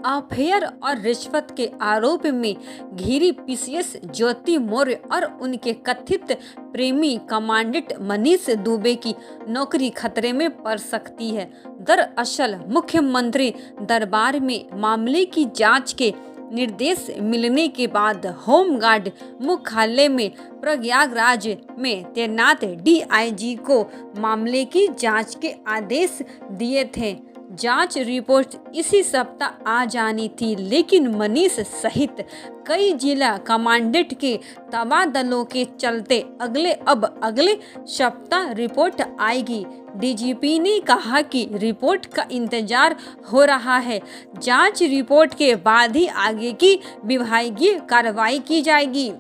Affair और रिश्वत के आरोप में घिरी पीसीएस ज्योति मौर्य और उनके कथित प्रेमी कमांडेंट मनीष दुबे की नौकरी खतरे में पड़ सकती है। दरअसल मुख्यमंत्री दरबार में मामले की जांच के निर्देश मिलने के बाद होमगार्ड मुख्यालय में प्रयागराज में तैनात डीआईजी को मामले की जांच के आदेश दिए थे। जांच रिपोर्ट इसी सप्ताह आ जानी थी, लेकिन मनीष सहित कई जिला कमांडेंट के तबादलों के चलते अगले सप्ताह रिपोर्ट आएगी। डीजीपी ने कहा कि रिपोर्ट का इंतजार हो रहा है। जांच रिपोर्ट के बाद ही आगे की विभागीय कार्रवाई की जाएगी।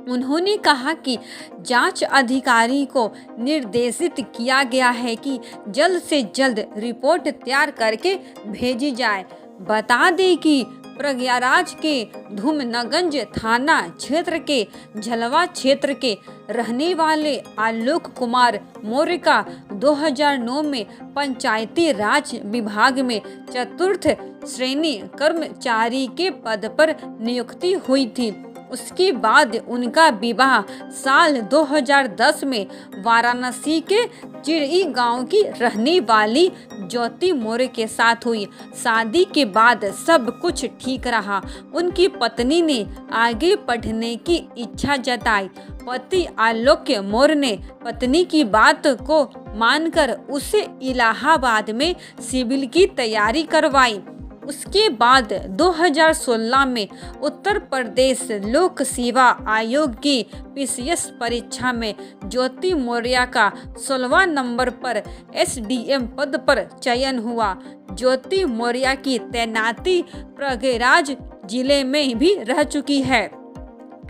उन्होंने कहा कि जांच अधिकारी को निर्देशित किया गया है कि जल्द से जल्द रिपोर्ट तैयार करके भेजी जाए। बता दें कि प्रयागराज के धूमनगंज थाना क्षेत्र के झलवा क्षेत्र के रहने वाले आलोक कुमार मौर्य का 2009 में पंचायती राज विभाग में चतुर्थ श्रेणी कर्मचारी के पद पर नियुक्ति हुई थी। उसके बाद उनका विवाह साल 2010 में वाराणसी के चिड़ई गांव की रहने वाली ज्योति मौर्य के साथ हुई। शादी के बाद सब कुछ ठीक रहा। उनकी पत्नी ने आगे पढ़ने की इच्छा जताई। पति आलोक मौर्य ने पत्नी की बात को मानकर उसे इलाहाबाद में सिविल की तैयारी करवाई। उसके बाद 2016 में उत्तर प्रदेश लोक सेवा आयोग की पीसीएस परीक्षा में ज्योति मौर्य का 16वां नंबर पर एसडीएम पद पर चयन हुआ। ज्योति मौर्य की तैनाती प्रयागराज जिले में भी रह चुकी है।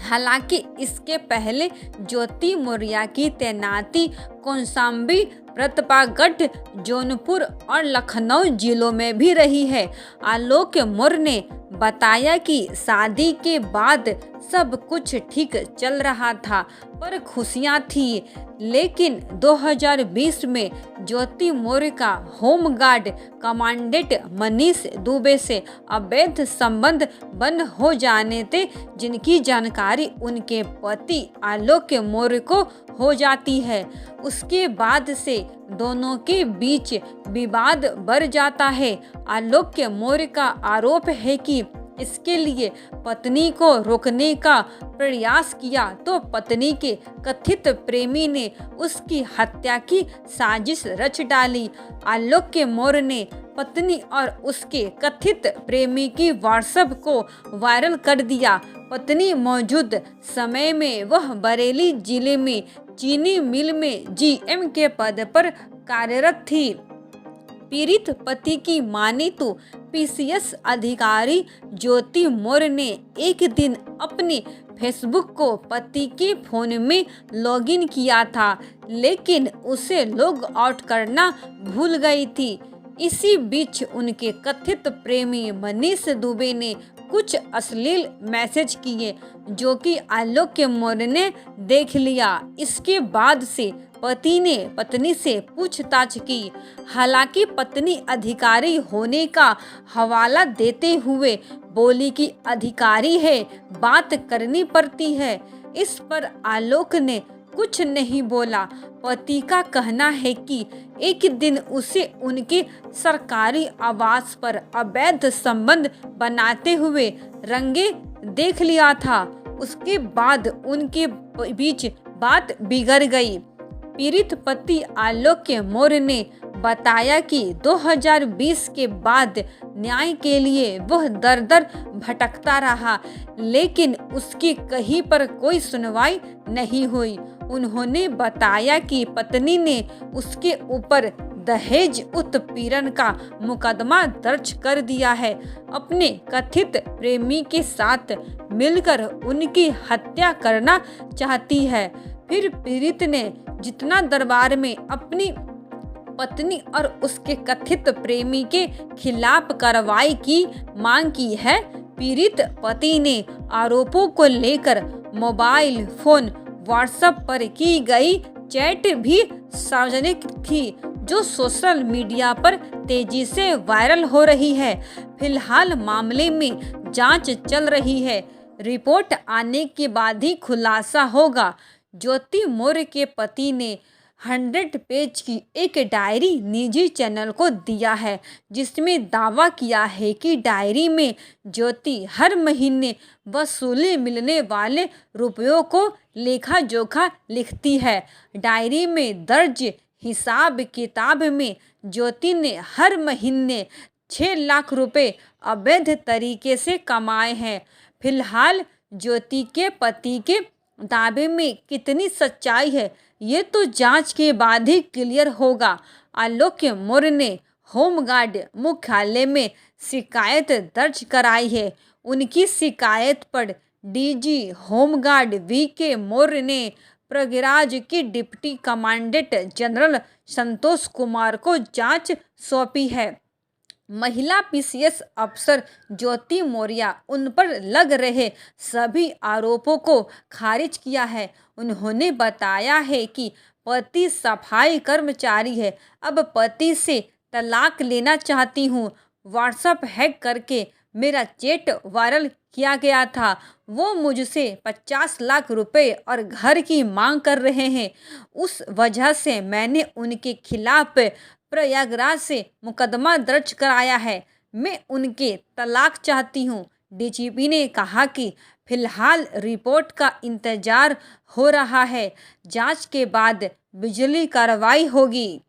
हालांकि इसके पहले ज्योति मौर्य की तैनाती कौशाम्बी, प्रतापगढ़, जौनपुर और लखनऊ जिलों में भी रही है। आलोक मौर्य ने बताया कि शादी के बाद सब कुछ ठीक चल रहा था, पर खुशियां थी, लेकिन 2020 में ज्योति मौर्य का होमगार्ड कमांडेंट मनीष दुबे से अवैध संबंध बंद हो जाने थे, जिनकी जानकारी उनके पति आलोक मौर्य को हो जाती है। उसके बाद से दोनों के बीच विवाद बढ़ जाता है। आलोक मौर्य का आरोप है कि इसके लिए पत्नी को रोकने का प्रयास किया तो पत्नी के कथित प्रेमी ने उसकी हत्या की साजिश रच डाली। आलोक मौर्य ने पत्नी और उसके कथित प्रेमी की व्हाट्सएप को वायरल कर दिया। पत्नी मौजूद समय में वह बरेली जिले में चीनी मिल में जीएम के पद पर कार्यरत थी। पीड़ित पति की माने तो पीसीएस अधिकारी ज्योति मौर्य ने एक दिन अपने फेसबुक को पति के फोन में लॉगिन किया था, लेकिन उसे लॉग आउट करना भूल गई थी। इसी बीच उनके कथित प्रेमी मनीष दुबे ने कुछ अश्लील मैसेज किए, जो कि आलोक मौर्य ने देख लिया। इसके बाद से पति ने पत्नी से पूछताछ की। हालांकि पत्नी अधिकारी होने का हवाला देते हुए बोली कि अधिकारी है, बात करनी पड़ती है। इस पर आलोक ने कुछ नहीं बोला। पति का कहना है कि एक दिन उसे उनके सरकारी आवास पर अवैध संबंध बनाते हुए रंगे देख लिया था। उसके बाद उनके बीच बात बिगड़ गई। पीड़ित पति आलोक मौर्य ने बताया कि 2020 के बाद न्याय के लिए वह दर दर भटकता रहा, लेकिन उसकी कहीं पर कोई सुनवाई नहीं हुई। उन्होंने बताया कि पत्नी ने उसके ऊपर दहेज उत्पीड़न का मुकदमा दर्ज कर दिया है। अपने कथित प्रेमी के साथ मिलकर उनकी हत्या करना चाहती है। फिर पीड़ित ने जितना दरबार में अपनी पत्नी और उसके कथित प्रेमी के खिलाफ कार्रवाई की मांग की है। पीड़ित पति ने आरोपों को लेकर मोबाइल फोन, व्हाट्सएप पर की गई चैट भी सार्वजनिक थी, जो सोशल मीडिया पर तेजी से वायरल हो रही है। फिलहाल मामले में जांच चल रही है। रिपोर्ट आने के बाद ही खुलासा होगा। ज्योति मौर्य के पति ने 100 पेज की एक डायरी निजी चैनल को दिया है, जिसमें दावा किया है कि डायरी में ज्योति हर महीने वसूले मिलने वाले रुपयों को लेखा जोखा लिखती है। डायरी में दर्ज हिसाब किताब में ज्योति ने हर महीने 6 लाख रुपए अवैध तरीके से कमाए हैं। फिलहाल ज्योति के पति के दावे में कितनी सच्चाई है, ये तो जांच के बाद ही क्लियर होगा। आलोक मौर्य ने होमगार्ड मुख्यालय में शिकायत दर्ज कराई है। उनकी शिकायत पर डीजी होमगार्ड वी.के. मौर्य ने प्रयागराज की deputy commandant general Santosh Kumar को जांच सौंपी है। महिला पीसीएस अफसर ज्योति मौर्य उन पर लग रहे सभी आरोपों को खारिज किया है। उन्होंने बताया है कि पति सफाई कर्मचारी है, अब पति से तलाक लेना चाहती हूँ। व्हाट्सएप हैक करके मेरा चैट वायरल किया गया था। वो मुझसे 50 लाख रुपए और घर की मांग कर रहे हैं। उस वजह से मैंने उनके खिलाफ प्रयागराज से मुकदमा दर्ज कराया है। मैं उनके तलाक चाहती हूँ। डीजीपी ने कहा कि फिलहाल रिपोर्ट का इंतजार हो रहा है। जांच के बाद बिजली कार्रवाई होगी।